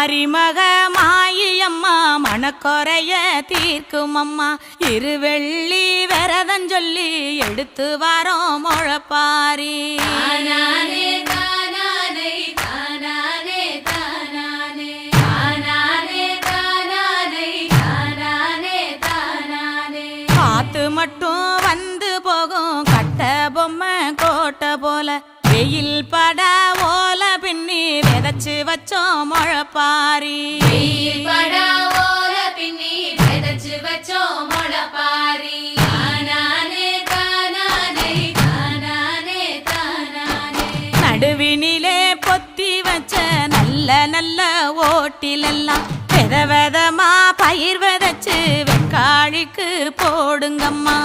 மாரிமக மாயம்மா மனக்குறைய தீர்க்கும் அம்மா இருவெள்ளி விரதம் சொல்லி எடுத்து வரோம் முழப்பாரி காத்து மட்டும் வந்து போகும் கட்ட பொம்மை கோட்டை போல வெயில் பட ஓல பின்னி விதைச்சு வச்சோம் முழப்பாரி நடுவினிலே பொத்தி வச்ச நல்ல நல்ல ஓட்டிலெல்லாம் வித விதமா பயிர் விதைச்சு வெக்காழிக்கு போடுங்கம்மா